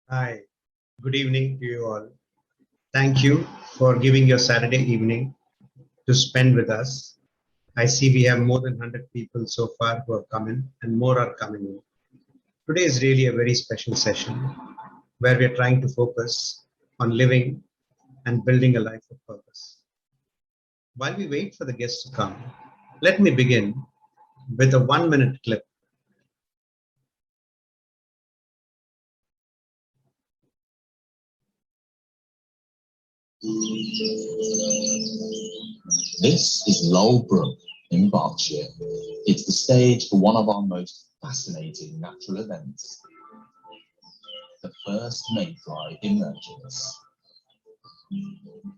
Hi, good evening to you all. Thank you for giving your Saturday evening to spend with us. I see we have more than 100 people so far who have come in, and more are coming in. Today is really a very special session where we are trying to focus on living and building a life of purpose. While we wait for the guests to come, let me begin with a 1-minute clip. This is Lowell Brook in Berkshire. It's the stage for one of our most fascinating natural events, the first mayfly emergence.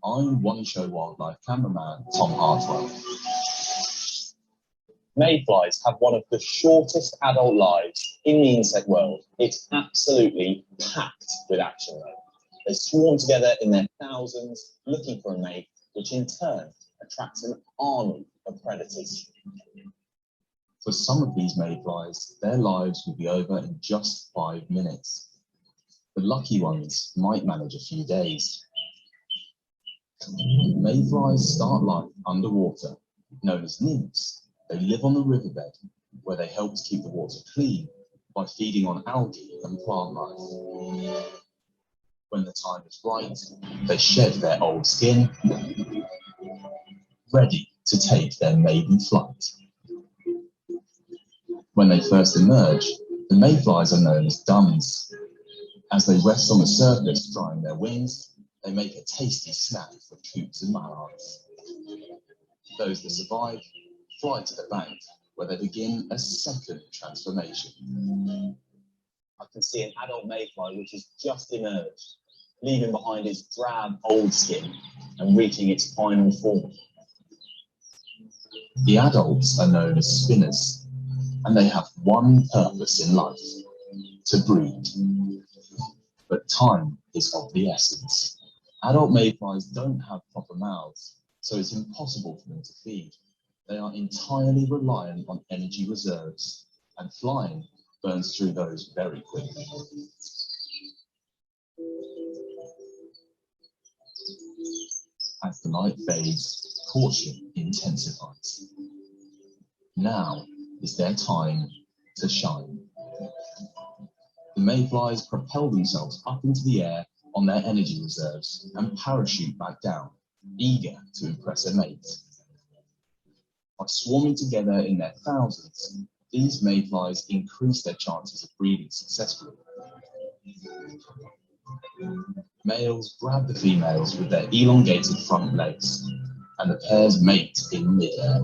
I'm One Show Wildlife cameraman Tom Hartwell. Mayflies have one of the shortest adult lives in the insect world. It's absolutely packed with action though. They swarm together in their thousands looking for a mate, which in turn attracts an army of predators. For some of these mayflies, their lives will be over in just 5 minutes. The lucky ones might manage a few days. Mayflies start life underwater, known as nymphs. They live on the riverbed, where they help to keep the water clean by feeding on algae and plant life. When the time is right, they shed their old skin, ready to take their maiden flight. When they first emerge, the mayflies are known as duns. As they rest on the surface, drying their wings, they make a tasty snack for coots and mallards. Those that survive fly to the bank, where they begin a second transformation. I can see an adult mayfly which has just emerged, leaving behind its drab old skin and reaching its final form. The adults are known as spinners, and they have one purpose in life: to breed. But time is of the essence. Adult mayflies don't have proper mouths, so it's impossible for them to feed. They are entirely reliant on energy reserves, and flying burns through those very quickly. As the night fades, courtship intensifies. Now is their time to shine. The mayflies propel themselves up into the air on their energy reserves and parachute back down, eager to impress a mate. By swarming together in their thousands, these mayflies increase their chances of breeding successfully. Males grab the females with their elongated front legs, and the pairs mate in midair.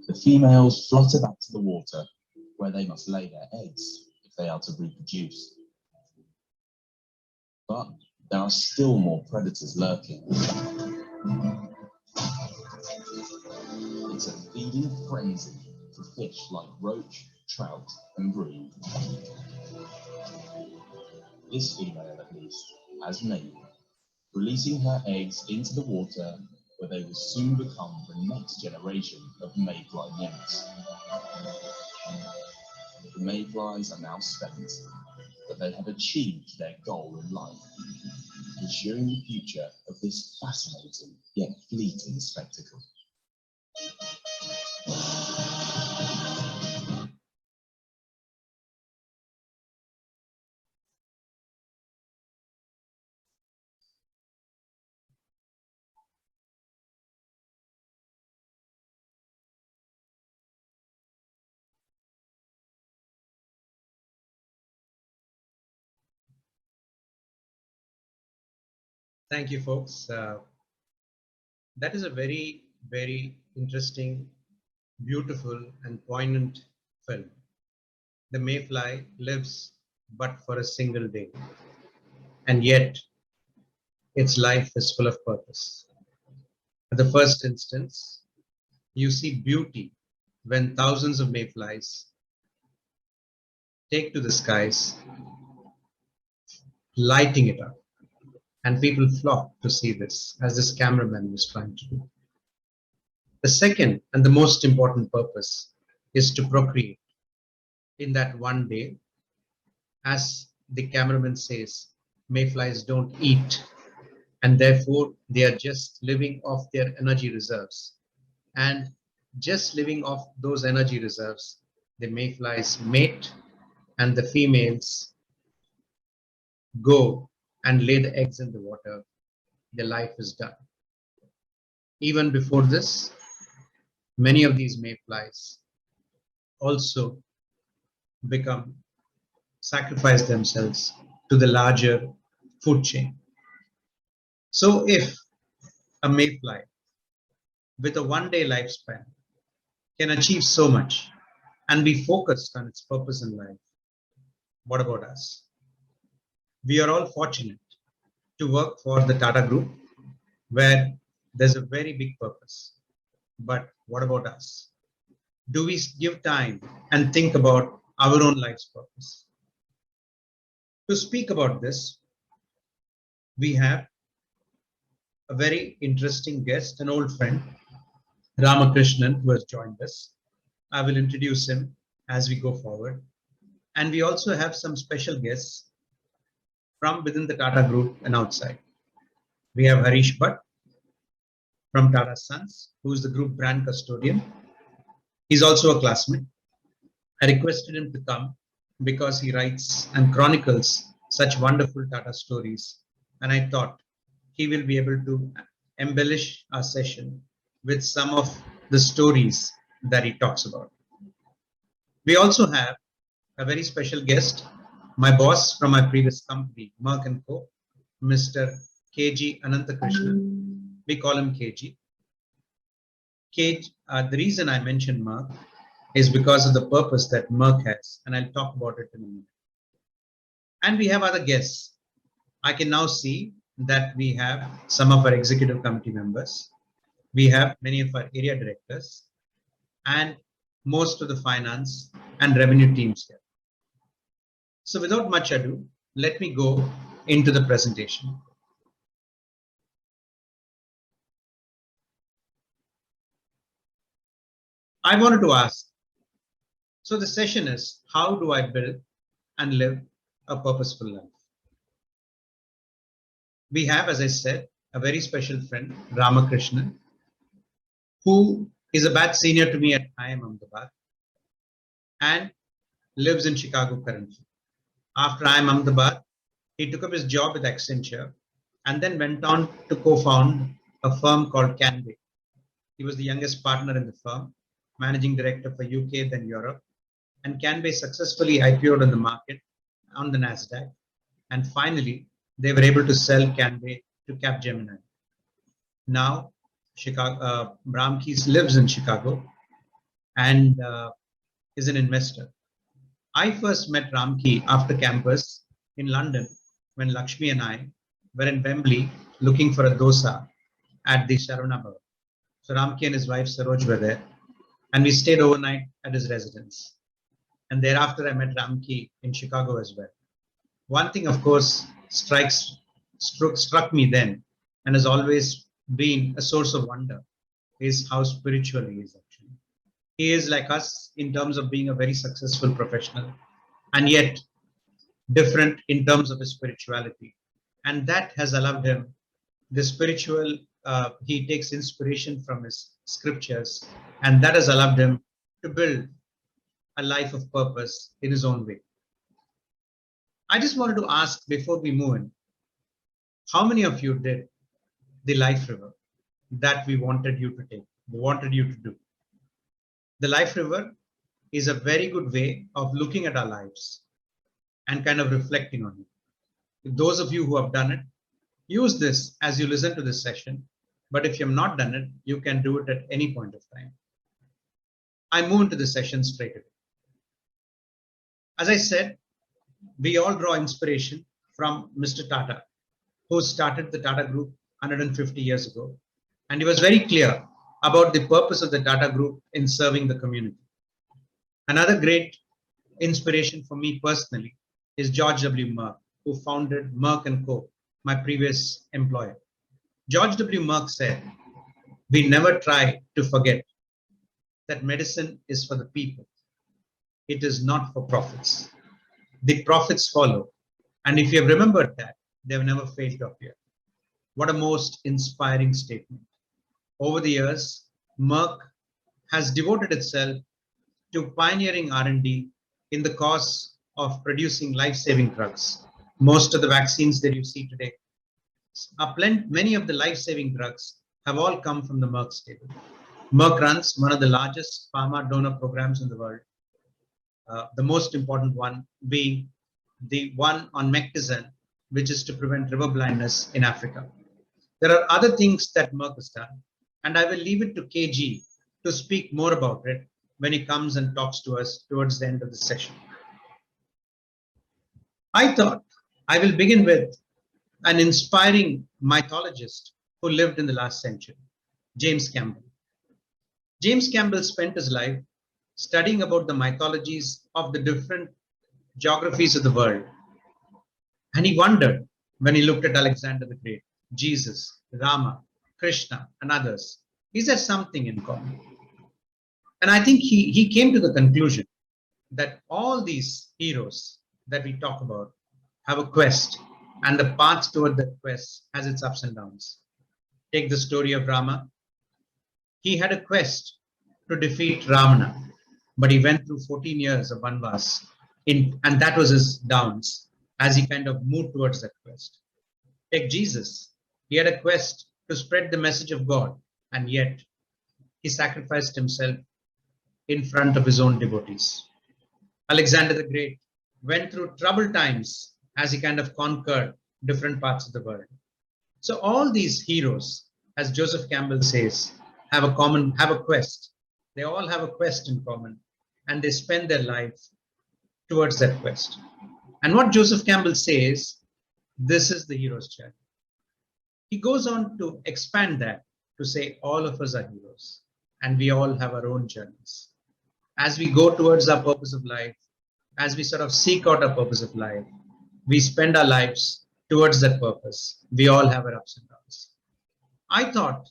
The females flutter back to the water, where they must lay their eggs if they are to reproduce. But there are still more predators lurking. It's a feeding frenzy for fish like roach, trout, and bream. This female, at least, has mated, releasing her eggs into the water, where they will soon become the next generation of mayfly nymphs. The mayflies are now spent, but they have achieved their goal in life, ensuring the future of this fascinating yet fleeting spectacle. Thank you, folks. That is a very, very interesting, beautiful, and poignant film. The mayfly lives but for a single day, and yet its life is full of purpose. At the first instance, you see beauty when thousands of mayflies take to the skies, lighting it up, and people flock to see this, as this cameraman was trying to do. The second and the most important purpose is to procreate. In that one day, as the cameraman says, mayflies don't eat, and therefore they are just living off their energy reserves. And just living off those energy reserves, the mayflies mate and the females go and lay the eggs in the water. Their life is done. Even before this, many of these mayflies also sacrifice themselves to the larger food chain. So if a mayfly with a one-day lifespan can achieve so much and be focused on its purpose in life, what about us? We are all fortunate to work for the Tata Group, where there's a very big purpose. But what about us? Do we give time and think about our own life's purpose? To speak about this, we have a very interesting guest, an old friend, Ramakrishnan, who has joined us. I will introduce him as we go forward. And we also have some special guests from within the Tata Group and outside. We have Harish Bhatt from Tata Sons, who is the group brand custodian. He's also a classmate. I requested him to come because he writes and chronicles such wonderful Tata stories. And I thought he will be able to embellish our session with some of the stories that he talks about. We also have a very special guest, my boss from my previous company, Merck & Co., Mr. KG Ananthakrishnan. We call him KG. The reason I mentioned Merck is because of the purpose that Merck has, and I'll talk about it in a minute. And we have other guests. I can now see that we have some of our executive committee members. We have many of our area directors and most of the finance and revenue teams here. So without much ado, let me go into the presentation. I wanted to ask, so the session is, how do I build and live a purposeful life? We have, as I said, a very special friend, Ramakrishnan, who is a batch senior to me at IIM Ahmedabad and lives in Chicago currently. After IIM Ahmedabad, he took up his job with Accenture and then went on to co-found a firm called Canway. He was the youngest partner in the firm, managing director for UK, then Europe. And Canway successfully IPO'd on the market on the NASDAQ. And finally, they were able to sell Canway to Capgemini. Now, Ramki lives in Chicago and is an investor. I first met Ramki after campus in London when Lakshmi and I were in Wembley looking for a dosa at the Sharavana Bhavan. So Ramki and his wife Saroj were there and we stayed overnight at his residence. And thereafter I met Ramki in Chicago as well. One thing, of course, struck me then and has always been a source of wonder is how spiritual he is actually. He is like us in terms of being a very successful professional and yet different in terms of his spirituality. And that has allowed him, the spiritual, he takes inspiration from his scriptures, and that has allowed him to build a life of purpose in his own way. I just wanted to ask before we move in, how many of you did the life river that we wanted you to take, wanted you to do? The life river is a very good way of looking at our lives and kind of reflecting on it. Those of you who have done it, use this as you listen to this session. But if you have not done it, you can do it at any point of time. I move into the session straight away. As I said, we all draw inspiration from Mr. Tata, who started the Tata Group 150 years ago. And he was very clear about the purpose of the Tata Group in serving the community. Another great inspiration for me personally is George W. Merck, who founded Merck & Co., my previous employer. George W. Merck said, "We never try to forget. that medicine is for the people. It is not for profits. The profits follow. And if you have remembered that, they have never failed to appear. What a most inspiring statement. Over the years, Merck has devoted itself to pioneering R&D in the cause of producing life-saving drugs. Most of the vaccines that you see today, many of the life-saving drugs have all come from the Merck stable. Merck runs one of the largest pharma donor programs in the world. The most important one being the one on Mectizan, which is to prevent river blindness in Africa. There are other things that Merck has done, and I will leave it to KG to speak more about it when he comes and talks to us towards the end of the session. I thought I will begin with an inspiring mythologist who lived in the last century, James Campbell. James Campbell spent his life studying about the mythologies of the different geographies of the world. And he wondered when he looked at Alexander the Great, Jesus, Rama, Krishna, and others, is there something in common? And I think he came to the conclusion that all these heroes that we talk about have a quest, and the path toward that quest has its ups and downs. Take the story of Rama. He had a quest to defeat Ravana, but he went through 14 years of Vanvas, and that was his downs as he kind of moved towards that quest. Take Jesus. He had a quest to spread the message of God, and yet he sacrificed himself in front of his own devotees. Alexander the Great went through troubled times as he kind of conquered different parts of the world. So all these heroes, as Joseph Campbell says, have a quest. They all have a quest in common, and they spend their lives towards that quest. And what Joseph Campbell says, this is the hero's journey. He goes on to expand that to say all of us are heroes, and we all have our own journeys. As we go towards our purpose of life, as we sort of seek out our purpose of life, we spend our lives towards that purpose. We all have our ups and downs. I thought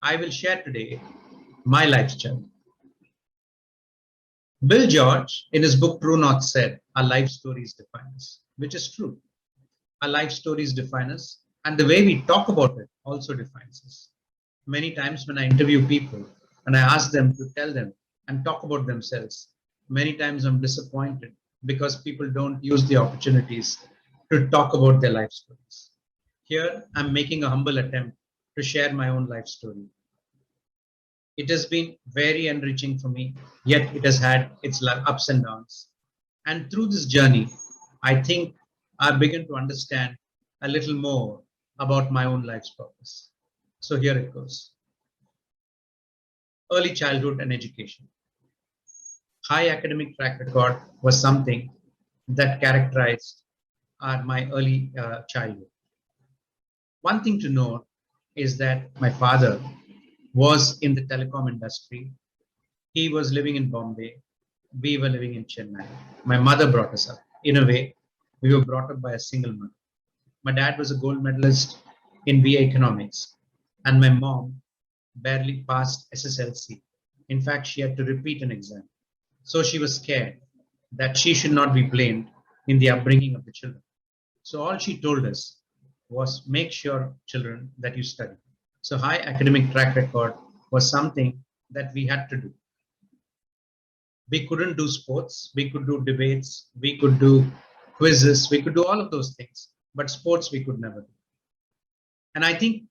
I will share today my life's journey. Bill George, in his book True North, said, our life stories define us, which is true. Our life stories define us, and the way we talk about it also defines us. Many times when I interview people and I ask them to tell them and talk about themselves, many times I'm disappointed because people don't use the opportunities to talk about their life stories. Here, I'm making a humble attempt to share my own life story. It has been very enriching for me, yet it has had its ups and downs. And through this journey, I think I begin to understand a little more about my own life's purpose. So here it goes. Early childhood and education. High academic track record was something that characterized my early childhood. One thing to note is that my father was in the telecom industry. He was living in Bombay. We were living in Chennai. My mother brought us up. In a way, we were brought up by a single mother. My dad was a gold medalist in BA economics, and my mom barely passed SSLC. In fact, she had to repeat an exam. So she was scared that she should not be blamed in the upbringing of the children. So all she told us was, make sure, children, that you study. So high academic track record was something that we had to do. We couldn't do sports, we could do debates, we could do quizzes, we could do all of those things, but sports we could never do. And I think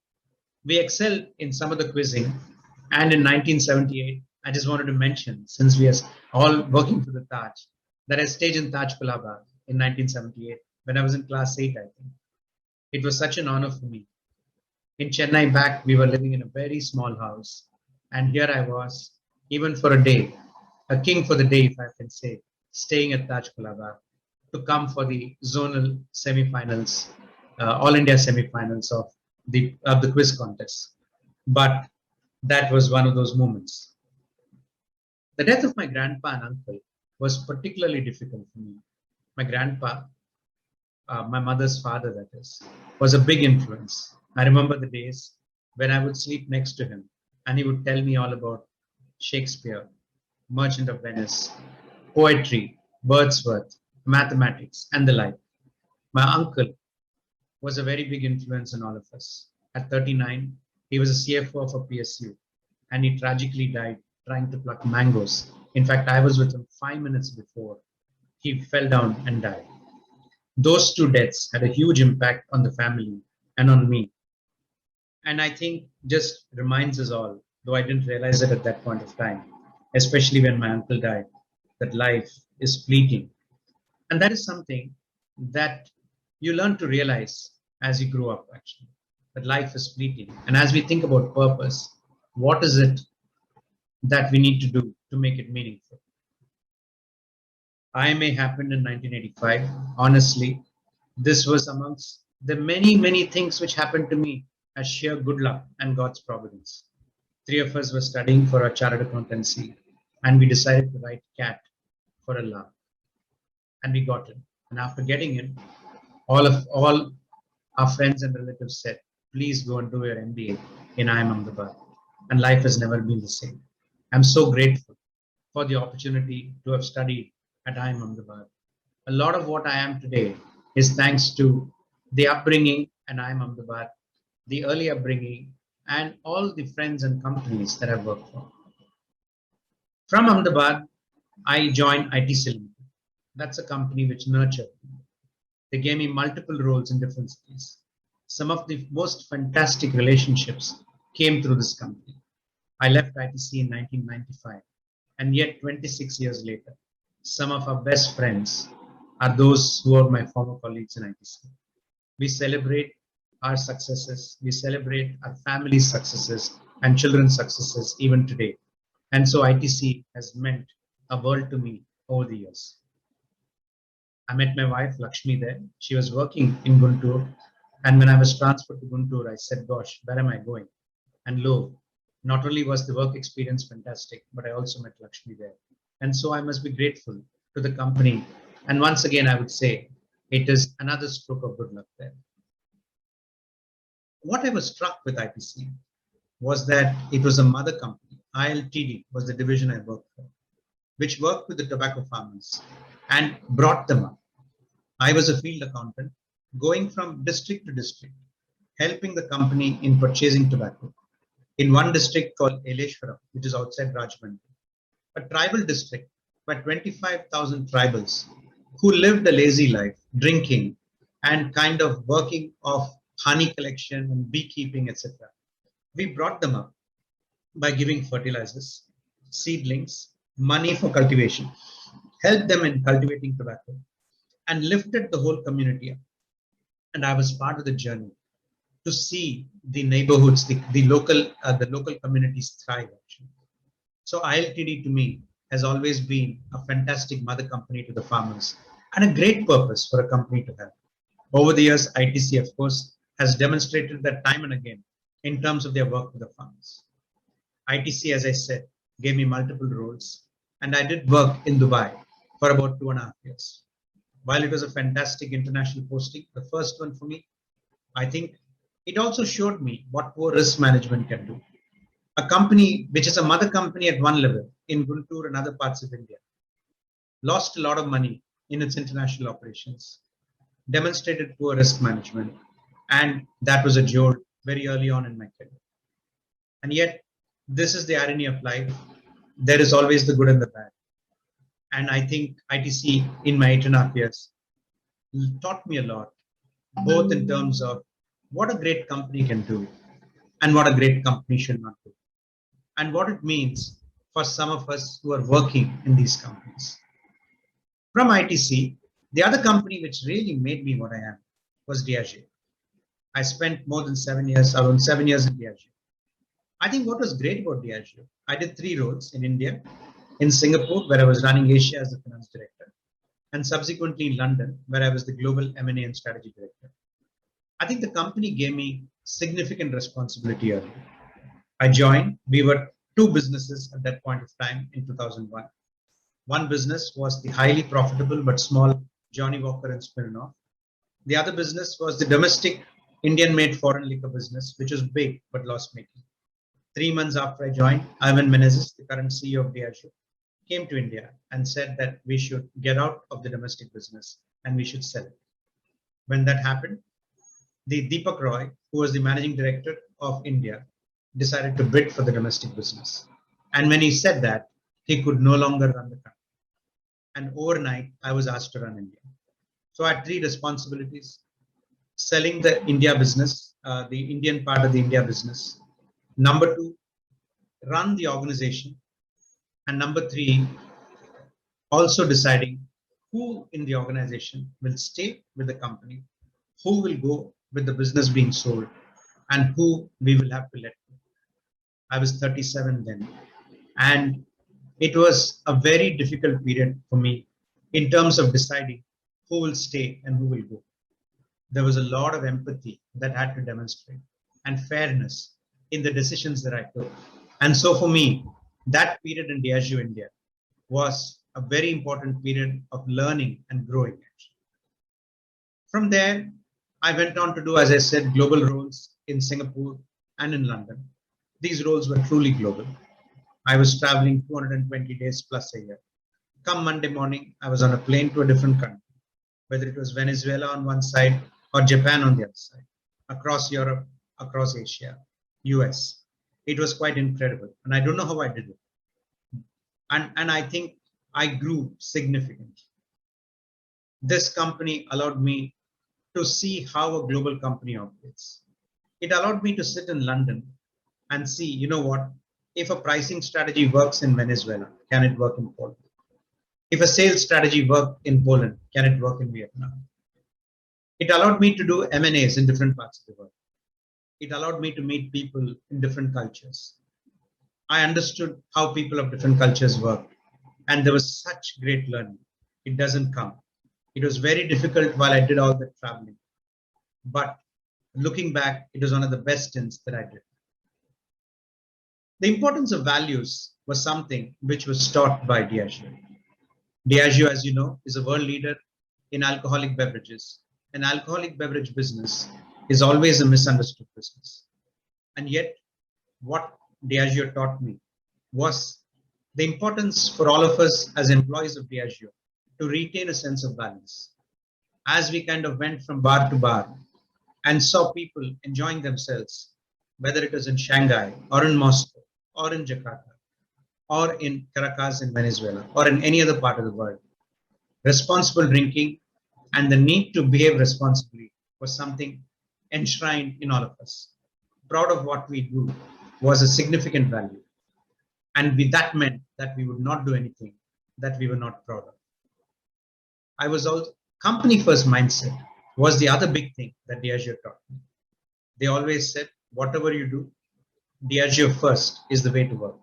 we excelled in some of the quizzing. And in 1978, I just wanted to mention, since we are all working for the Taj, that I staged in Taj Kulaba in 1978 when I was in class 8, I think. It was such an honor for me. In Chennai back, we were living in a very small house. And here I was, even for a day, a king for the day, if I can say, staying at Taj Kulaba to come for the zonal semifinals, all India semifinals of the quiz contest. But that was one of those moments. The death of my grandpa and uncle was particularly difficult for me. My grandpa, my mother's father, that is, was a big influence. I remember the days when I would sleep next to him and he would tell me all about Shakespeare Merchant of Venice, poetry, Wordsworth, mathematics, and the like. My uncle was a very big influence on all of us. At 39, he was a CFO of a PSU, and he tragically died trying to pluck mangoes. In fact, I was with him 5 minutes before he fell down and died. Those two deaths had a huge impact on the family and on me. And I think just reminds us all, though I didn't realize it at that point of time, especially when my uncle died, that life is fleeting. And that is something that you learn to realize as you grow up, actually, that life is fleeting. And as we think about purpose, what is it that we need to do to make it meaningful? IMA happened in 1985. Honestly, this was amongst the many, many things which happened to me as sheer good luck and God's providence. Three of us were studying for our chartered accountancy, and we decided to write CAT for a laugh. And we got it. And after getting it, all our friends and relatives said, please go and do your MBA in IIM Ahmedabad. And life has never been the same. I'm so grateful for the opportunity to have studied at IIM Ahmedabad. A lot of what I am today is thanks to the upbringing at IIM Ahmedabad, the early upbringing, and all the friends and companies that I've worked for. From Ahmedabad, I joined IHCL. That's a company which nurtured me. They gave me multiple roles in different cities. Some of the most fantastic relationships came through this company. I left ITC in 1995, and yet 26 years later, some of our best friends are those who are my former colleagues in ITC. We celebrate our successes, we celebrate our family's successes and children's successes even today. And so ITC has meant a world to me over the years. I met my wife Lakshmi there. She was working in Guntur. And when I was transferred to Guntur, I said, gosh, where am I going? And lo, not only was the work experience fantastic, but I also met Lakshmi there. And so I must be grateful to the company. And once again, I would say it is another stroke of good luck there. What I was struck with IPC was that it was a mother company. ILTD was the division I worked for, which worked with the tobacco farmers and brought them up. I was a field accountant going from district to district, helping the company in purchasing tobacco in one district called Eleshwaram, which is outside Rajahmundry, a tribal district by 25,000 tribals who lived a lazy life, drinking and kind of working off honey collection and beekeeping, etc. We brought them up by giving fertilizers, seedlings, money for cultivation, helped them in cultivating tobacco, and lifted the whole community up. And I was part of the journey to see the neighborhoods, the local communities thrive. Actually. So ILTD to me has always been a fantastic mother company to the farmers and a great purpose for a company to have. Over the years, ITC, of course, has demonstrated that time and again in terms of their work with the farmers. ITC, as I said, gave me multiple roles, and I did work in Dubai for about 2.5 years. While it was a fantastic international posting, the first one for me, I think it also showed me what poor risk management can do. A company which is a mother company at one level in Guntur and other parts of India lost a lot of money in its international operations, demonstrated poor risk management, and that was a jolt very early on in my career. And yet, this is the irony of life. There is always the good and the bad. And I think ITC in my 8.5 years taught me a lot, both in terms of what a great company can do and what a great company should not do, and what it means for some of us who are working in these companies. From ITC, the other company which really made me what I am was Diageo. I spent more than 7 years, around 7 years in Diageo. I think what was great about Diageo, I did 3 roles in India, in Singapore, where I was running Asia as the finance director, and subsequently in London, where I was the global M&A and strategy director. I think the company gave me significant responsibility early. I joined, we were 2 businesses at that point of time in 2001. One business was the highly profitable but small Johnny Walker and Smirnoff. The other business was the domestic Indian-made foreign liquor business, which was big but loss-making. 3 months after I joined, Ivan Menezes, the current CEO of Diageo, came to India and said that we should get out of the domestic business and we should sell it. When that happened, the Deepak Roy, who was the managing director of India, decided to bid for the domestic business. And when he said that, he could no longer run the country. And overnight, I was asked to run India. So I had three responsibilities: selling the India business, the Indian part of the India business. Number two, run the organization. And number three, also deciding who in the organization will stay with the company, who will go with the business being sold, and who we will have to let go. I was 37 then. And it was a very difficult period for me in terms of deciding who will stay and who will go. There was a lot of empathy that I had to demonstrate and fairness in the decisions that I took. And so for me, that period in Diageo India was a very important period of learning and growing. From there, I went on to do, as I said, global roles in Singapore and in London. These roles were truly global. I was traveling 220 days plus a year. Come Monday morning, I was on a plane to a different country, whether it was Venezuela on one side or Japan on the other side, across Europe, across Asia, US. It was quite incredible. And I don't know how I did it. And I think I grew significantly. This company allowed me to see how a global company operates. It allowed me to sit in London and see, you know what, if a pricing strategy works in Venezuela, can it work in Poland? If a sales strategy worked in Poland, can it work in Vietnam? It allowed me to do M&As in different parts of the world. It allowed me to meet people in different cultures. I understood how people of different cultures work, and there was such great learning. It doesn't come. It was very difficult while I did all that traveling. But looking back, it was one of the best stints that I did. The importance of values was something which was taught by Diageo. Diageo, as you know, is a world leader in alcoholic beverages. An alcoholic beverage business is always a misunderstood business. And yet, what Diageo taught me was the importance for all of us as employees of Diageo to retain a sense of balance. As we kind of went from bar to bar and saw people enjoying themselves, whether it was in Shanghai or in Moscow or in Jakarta or in Caracas in Venezuela or in any other part of the world, responsible drinking and the need to behave responsibly was something enshrined in all of us. Proud of what we do was a significant value. And that meant that we would not do anything that we were not proud of. I was also, company first mindset was the other big thing that Diageo taught me. They always said, whatever you do, Diageo first is the way to work.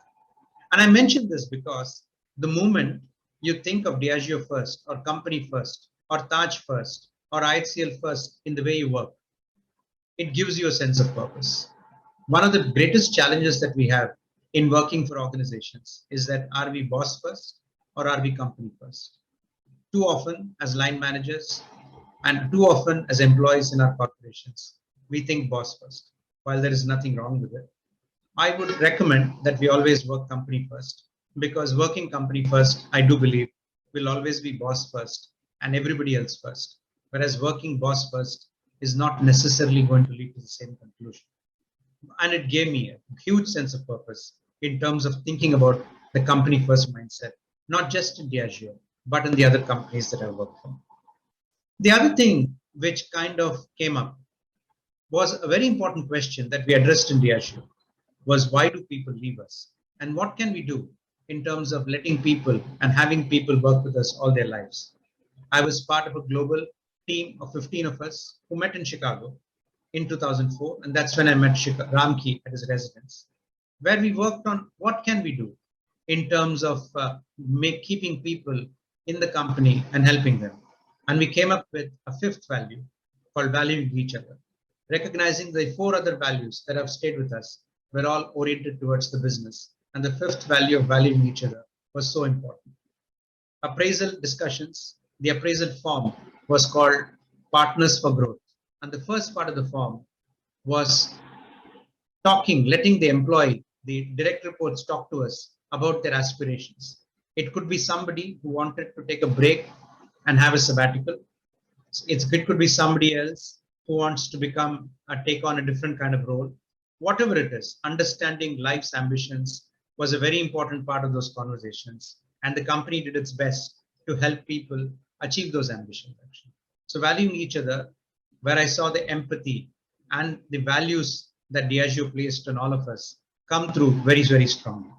And I mention this because the moment you think of Diageo first or company first or Taj first or IHCL first in the way you work, it gives you a sense of purpose. One of the greatest challenges that we have in working for organizations is that are we boss first or are we company first? Too often as line managers and too often as employees in our corporations, we think boss first. While there is nothing wrong with it, I would recommend that we always work company first, because working company first, I do believe, will always be boss first and everybody else first. Whereas working boss first is not necessarily going to lead to the same conclusion. And it gave me a huge sense of purpose in terms of thinking about the company first mindset, not just in Diageo, but in the other companies that I work for. The other thing which kind of came up was a very important question that we addressed in Diageo was, why do people leave us? And what can we do in terms of letting people and having people work with us all their lives? I was part of a global team of 15 of us who met in Chicago in 2004. And that's when I met Ramki at his residence, where we worked on what can we do in terms of keeping people in the company and helping them. And we came up with a fifth value called valuing each other, recognizing the four other values that have stayed with us were all oriented towards the business. And the fifth value of valuing each other was so important. Appraisal discussions, the appraisal form was called Partners for Growth. And the first part of the form was letting the employee, the direct reports talk to us about their aspirations. It could be somebody who wanted to take a break and have a sabbatical. It could be somebody else who wants to take on a different kind of role. Whatever it is, understanding life's ambitions was a very important part of those conversations. And the company did its best to help people achieve those ambitions. Actually. So valuing each other, where I saw the empathy and the values that Diageo placed on all of us come through very, very strongly.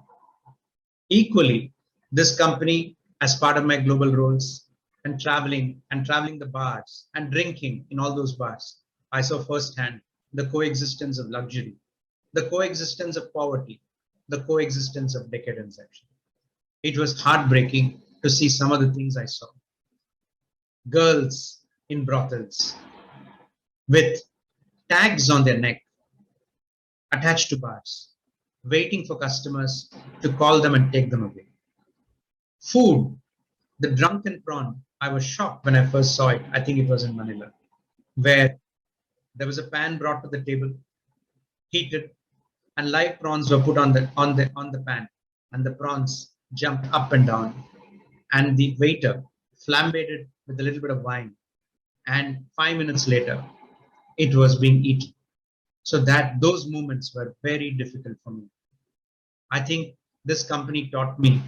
Equally, this company, as part of my global roles and traveling the bars and drinking in all those bars, I saw firsthand the coexistence of luxury, the coexistence of poverty, the coexistence of decadence, actually. It was heartbreaking to see some of the things I saw. Girls in brothels with tags on their neck attached to bars, waiting for customers to call them and take them away. Food, the drunken prawn, I was shocked when I first saw it. I think it was in Manila, where there was a pan brought to the table, heated, and live prawns were put on the pan, and the prawns jumped up and down, and the waiter flambéed it with a little bit of wine, and 5 minutes later, it was being eaten. So that those moments were very difficult for me. I think this company taught me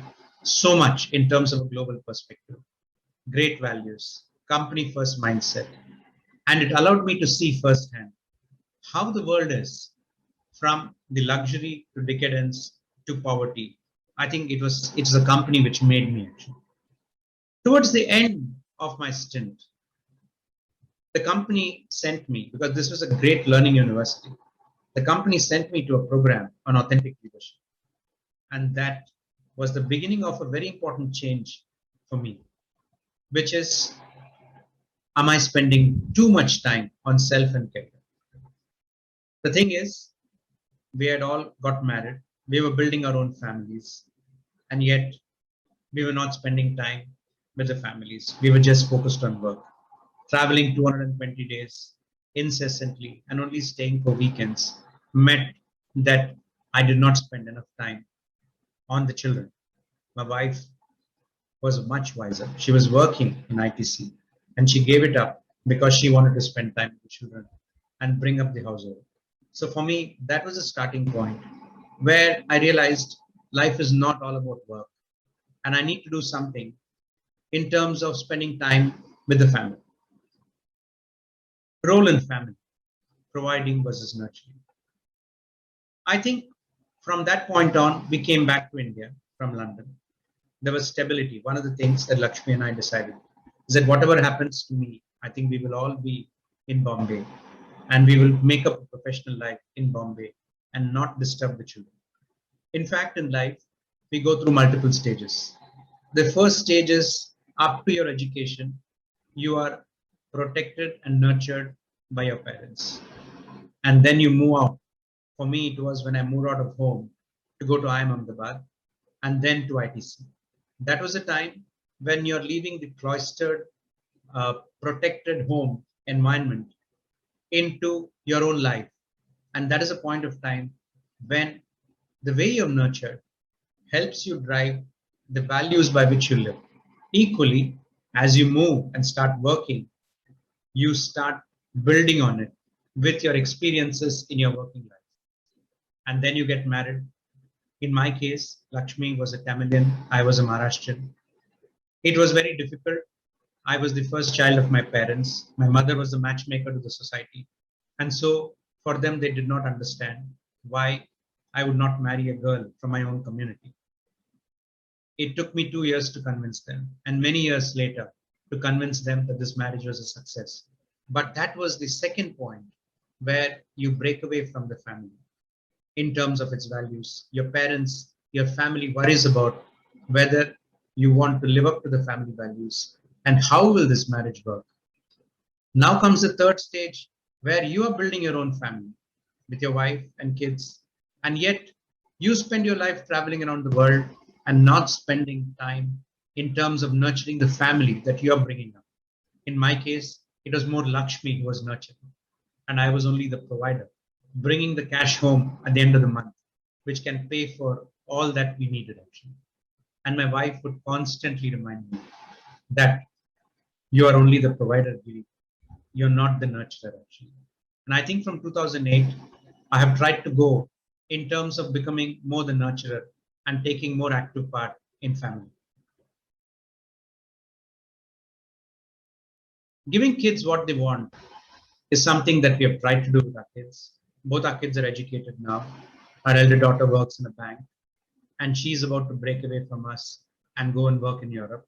so much in terms of a global perspective, great values, company first mindset, and it allowed me to see firsthand how the world is from the luxury to decadence to poverty. I think it's a company which made me actually. Towards the end of my stint, the company sent me, because this was a great learning university, the company sent me to a program on authentic leadership. And that was the beginning of a very important change for me, which is, am I spending too much time on self and career? The thing is, we had all got married, we were building our own families, and yet we were not spending time with the families. We were just focused on work, traveling 220 days incessantly and only staying for weekends meant that I did not spend enough time on the children. My wife was much wiser. She was working in ITC and she gave it up because she wanted to spend time with the children and bring up the household. So for me, that was a starting point where I realized life is not all about work and I need to do something in terms of spending time with the family. Role in family, providing versus nurturing. I think from that point on, we came back to India from London. There was stability. One of the things that Lakshmi and I decided is that whatever happens to me, I think we will all be in Bombay and we will make up a professional life in Bombay and not disturb the children. In fact, in life, we go through multiple stages. The first stage is up to your education, you are protected and nurtured by your parents. And then you move out. For me, it was when I moved out of home to go to IIM Ahmedabad and then to ITC. That was a time when you're leaving the cloistered, protected home environment into your own life. And that is a point of time when the way you're nurtured helps you drive the values by which you live. Equally, as you move and start working, you start building on it with your experiences in your working life. And then you get married. In my case, Lakshmi was a Tamilian, I was a Maharashtrian. It was very difficult. I was the first child of my parents. My mother was the matchmaker to the society. And so for them, they did not understand why I would not marry a girl from my own community. It took me 2 years to convince them, and many years later to convince them that this marriage was a success. But that was the second point where you break away from the family in terms of its values. Your parents, your family worries about whether you want to live up to the family values and how will this marriage work. Now comes the third stage where you are building your own family with your wife and kids, and yet you spend your life traveling around the world and not spending time in terms of nurturing the family that you are bringing up. In my case, it was more Lakshmi who was nurturing, and I was only the provider, bringing the cash home at the end of the month, which can pay for all that we needed actually. And my wife would constantly remind me that you are only the provider, Giri. You're not the nurturer, actually. And I think from 2008, I have tried to go in terms of becoming more the nurturer and taking more active part in family. Giving kids what they want is something that we have tried to do with our kids. Both our kids are educated now. Our elder daughter works in a bank, and she's about to break away from us and go and work in Europe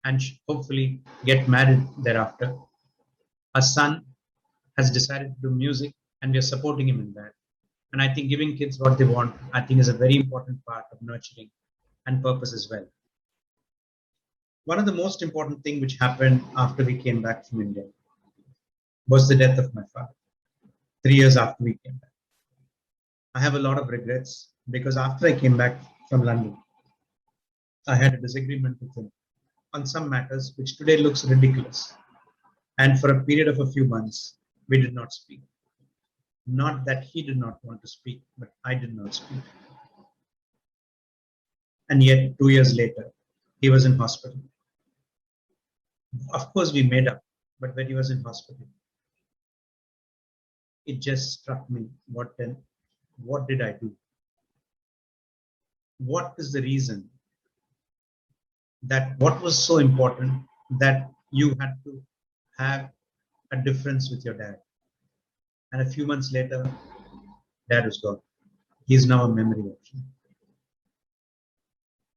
and hopefully get married thereafter. Our son has decided to do music, and we are supporting him in that. And I think giving kids what they want, I think, is a very important part of nurturing and purpose as well. One of the most important things which happened after we came back from India was the death of my father, 3 years after we came back. I have a lot of regrets because after I came back from London, I had a disagreement with him on some matters which today looks ridiculous. And for a period of a few months, we did not speak. Not that he did not want to speak, but I did not speak. And yet, 2 years later, he was in hospital. Of course, we made up, but when he was in hospital, it just struck me, what did I do? What is the reason that what was so important that you had to have a difference with your dad? And a few months later, dad was gone. He's now a memory actually.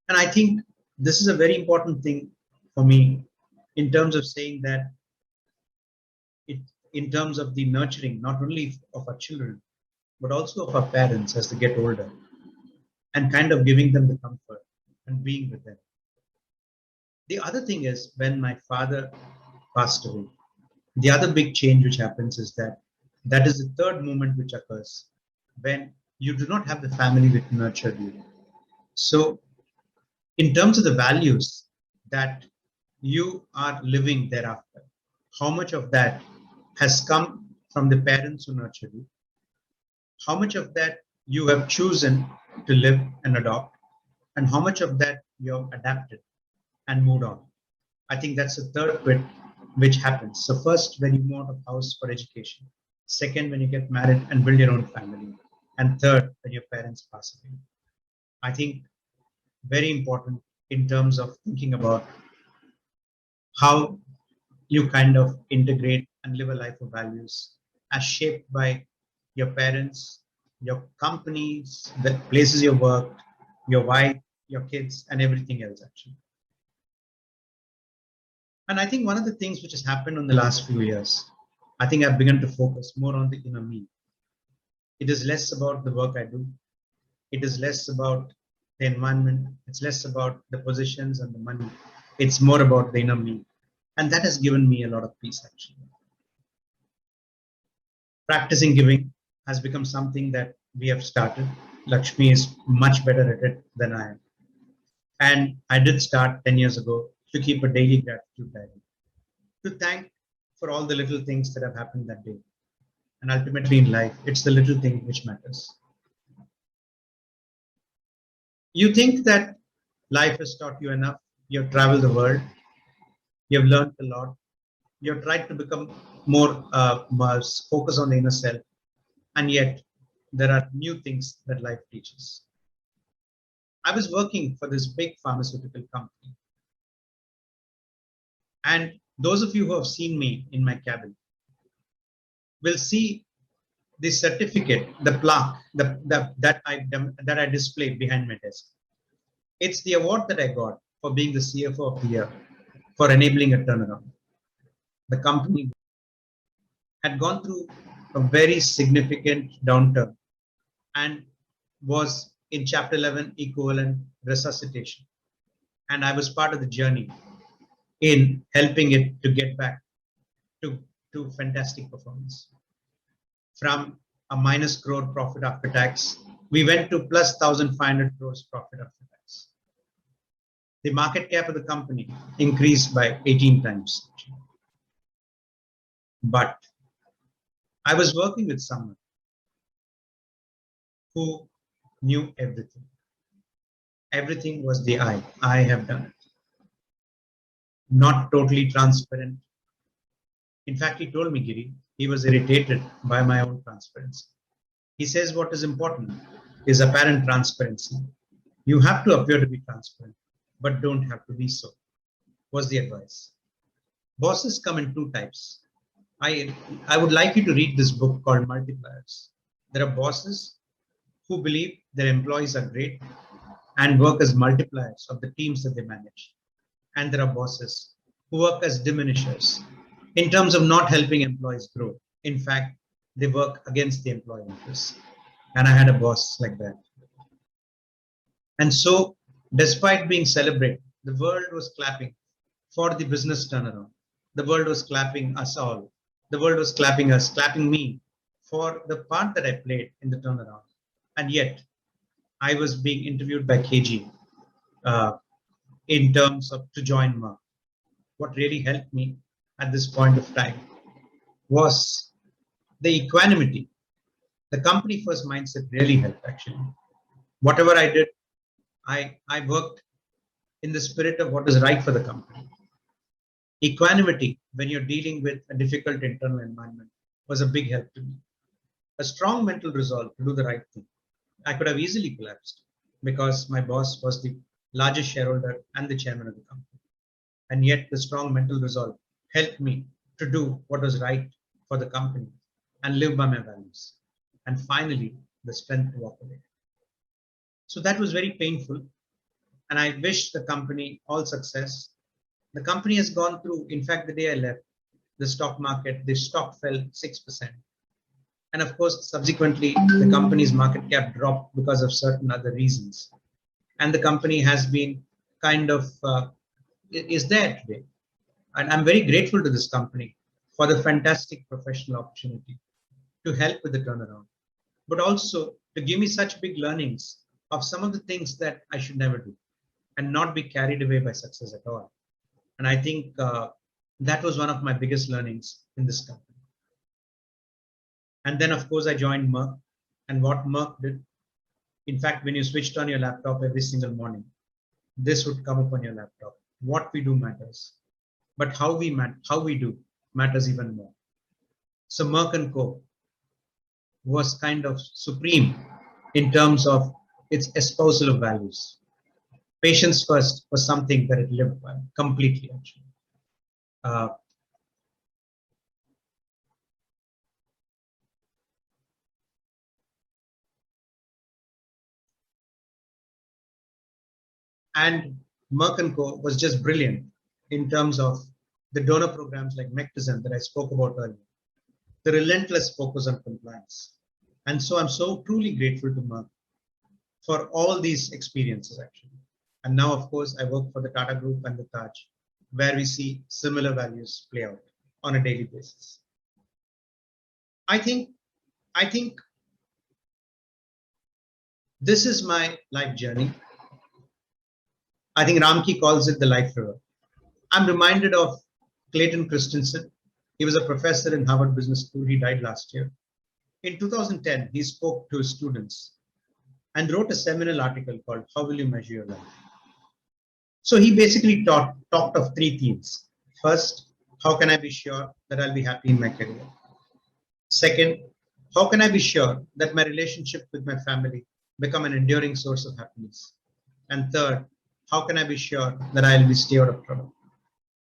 And I think this is a very important thing for me in terms of saying that in terms of the nurturing, not only of our children, but also of our parents as they get older, and kind of giving them the comfort and being with them. The other thing is when my father passed away, the other big change which happens is that is the third moment which occurs when you do not have the family which nurtured you. So in terms of the values that you are living thereafter, how much of that has come from the parents who nurtured you? How much of that you have chosen to live and adopt? And how much of that you have adapted and moved on? I think that's the third bit which happens. So first, when you move out of house for education. Second, when you get married and build your own family. And third, when your parents pass away. I think very important in terms of thinking about how you kind of integrate and live a life of values as shaped by your parents, your companies, the places you work, your wife, your kids, and everything else actually. And I think one of the things which has happened in the last few years, I think I've begun to focus more on the inner me. It is less about the work I do. It is less about the environment. It's less about the positions and the money. It's more about the inner me. And that has given me a lot of peace actually. Practicing giving has become something that we have started. Lakshmi is much better at it than I am. And I did start 10 years ago to keep a daily gratitude diary, to thank for all the little things that have happened that day. And ultimately in life, it's the little thing which matters. You think that life has taught you enough. You have traveled the world. You have learned a lot. You have tried to become more focused on the inner self. And yet, there are new things that life teaches. I was working for this big pharmaceutical company. And those of you who have seen me in my cabin will see the certificate, the plaque that I displayed behind my desk. It's the award that I got for being the CFO of the year for enabling a turnaround. The company had gone through a very significant downturn and was in Chapter 11 equivalent resuscitation. And I was part of the journey in helping it to get back to fantastic performance. From a minus crore profit after tax, we went to plus 1,500 crores profit after tax. The market cap of the company increased by 18 times. But I was working with someone who knew everything. Everything was the I. I have done it. Not totally transparent. In fact, he told me, Giri, he was irritated by my own transparency. He says what is important is apparent transparency. You have to appear to be transparent, but don't have to be so, was the advice. Bosses come in two types. I would like you to read this book called Multipliers. There are bosses who believe their employees are great and work as multipliers of the teams that they manage. And there are bosses who work as diminishers in terms of not helping employees grow. In fact, they work against the employee interests. And I had a boss like that. And so, despite being celebrated, the world was clapping for the business turnaround. The world was clapping us all. The world was clapping us, clapping me for the part that I played in the turnaround. And yet, I was being interviewed by KG in terms of to join Merck. What really helped me at this point of time was the equanimity. The company first mindset really helped actually. Whatever I did, I worked in the spirit of what is right for the company. Equanimity when you're dealing with a difficult internal environment was a big help to me. A strong mental resolve to do the right thing. I could have easily collapsed because my boss was the largest shareholder and the chairman of the company. And yet the strong mental resolve helped me to do what was right for the company and live by my values. And finally, the strength to walk away. So that was very painful. And I wish the company all success. The company has gone through, in fact, the day I left, the stock market, the stock fell 6%. And of course, subsequently, the company's market cap dropped because of certain other reasons. And the company has been kind of, is there today. And I'm very grateful to this company for the fantastic professional opportunity to help with the turnaround, but also to give me such big learnings of some of the things that I should never do and not be carried away by success at all. And I think that was one of my biggest learnings in this company. And then, of course, I joined Merck. And what Merck did, in fact, when you switched on your laptop every single morning, this would come up on your laptop. What we do matters, but how we do matters even more. So Merck & Co. was kind of supreme in terms of its espousal of values. Patients first was something that it lived by completely, actually. And Merck & Co. was just brilliant in terms of the donor programs like Mectism that I spoke about earlier, the relentless focus on compliance. And so I'm so truly grateful to Merck for all these experiences, actually. And now, of course, I work for the Tata Group and the Taj, where we see similar values play out on a daily basis. I think this is my life journey. I think Ramki calls it the life river. I'm reminded of Clayton Christensen. He was a professor in Harvard Business School. He died last year. In 2010, he spoke to his students and wrote a seminal article called How Will You Measure Your Life? So he basically talked of three themes. First, how can I be sure that I'll be happy in my career? Second, how can I be sure that my relationship with my family become an enduring source of happiness? And third, how can I be sure that I'll be stay out of trouble?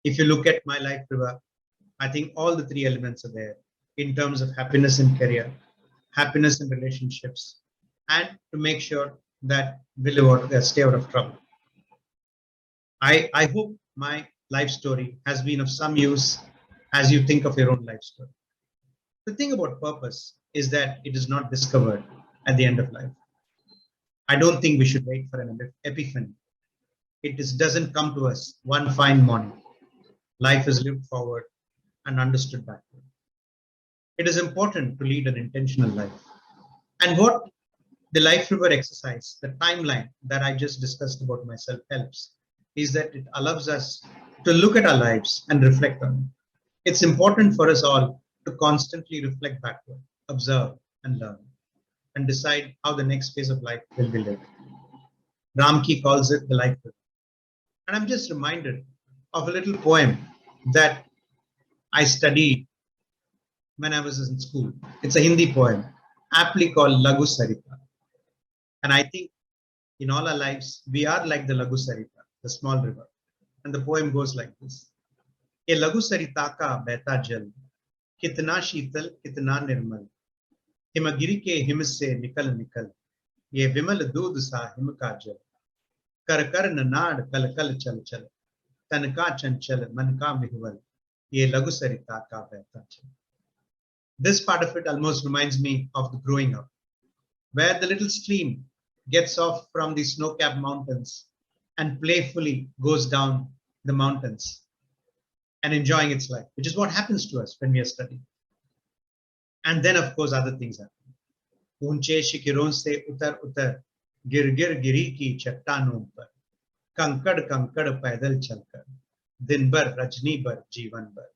If you look at my life river, I think all the three elements are there in terms of happiness in career, happiness in relationships, and to make sure that we stay out of trouble. I hope my life story has been of some use as you think of your own life story. The thing about purpose is that it is not discovered at the end of life. I don't think we should wait for an epiphany. It doesn't come to us one fine morning. Life is lived forward and understood backward. It is important to lead an intentional life. And what the Life River exercise, the timeline that I just discussed about myself helps, is that it allows us to look at our lives and reflect on them. It's important for us all to constantly reflect backward, observe and learn, and decide how the next phase of life will be lived. Ramki calls it the life river. And I'm just reminded of a little poem that I studied when I was in school. It's a Hindi poem, aptly called Lagu Sarita. And I think in all our lives, we are like the Lagu Sarita, the small river. And the poem goes like this. ये लघु सरिता का बहता जल कितना शीतल कितना निर्मल हिमगिरी के him से निकल निकल ये विमल दूध सा हिम का जल कर कर नाड़ कल कल चल चल तन का चंचल मन का मिहवल ये लघु सरिता का बहता जल. This part of it almost reminds me of the growing up, where the little stream gets off from the snow-capped mountains and playfully goes down the mountains and enjoying its life, which is what happens to us when we are studying. And then, of course, other things happen. ऊंचे शिखरों से उतर उतर गिर गिर गिरी की चट्टानों पर कंकड़ कंकड़ पैदल चलकर दिन भर रजनी भर जीवन भर.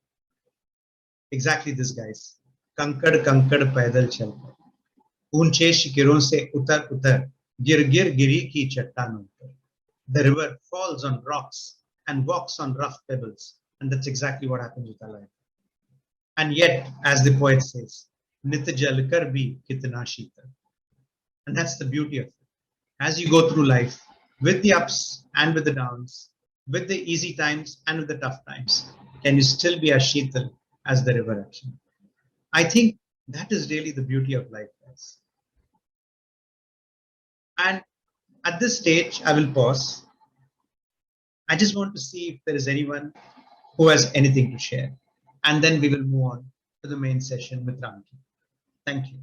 Exactly this, guys. कंकड़ कंकड़ पैदल चलकर ऊंचे शिखरों से उतर उतर गिर गिर गिरी की चट्टानों पर. The river falls on rocks and walks on rough pebbles. And that's exactly what happens with our life. And yet, as the poet says, Nit jal kar bhi kitna sheetal. And that's the beauty of it. As you go through life, with the ups and with the downs, with the easy times and with the tough times, can you still be as sheetal as the river actually? I think that is really the beauty of life, guys. And at this stage, I will pause. I just want to see if there is anyone who has anything to share. And then we will move on to the main session with Ramki. Thank you.